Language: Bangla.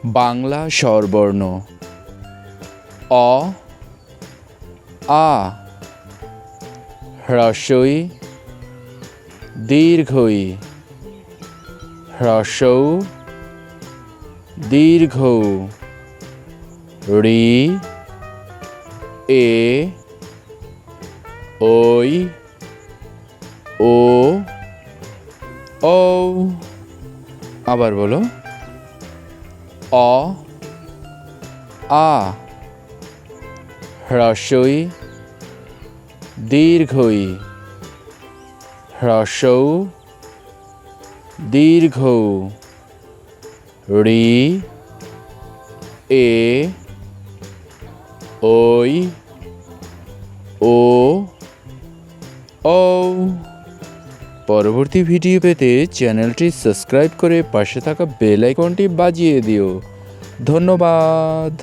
বাংলা স্বরবর্ণ অ আ হ্রস্ব ই দীর্ঘ ই হ্রস্ব উ দীর্ঘ উ ঋ এ ঐ ও ঔ। আবার বলো, অ আ হ্রস্ব ই দীর্ঘ ই হ্রস্ব উ দীর্ঘ উ ঋ এ ঐ ও ঔ। পরবর্তী ভিডিও পেতে চ্যানেলটি সাবস্ক্রাইব করে পাশে থাকা বেল আইকনটি বাজিয়ে দিও। ধন্যবাদ।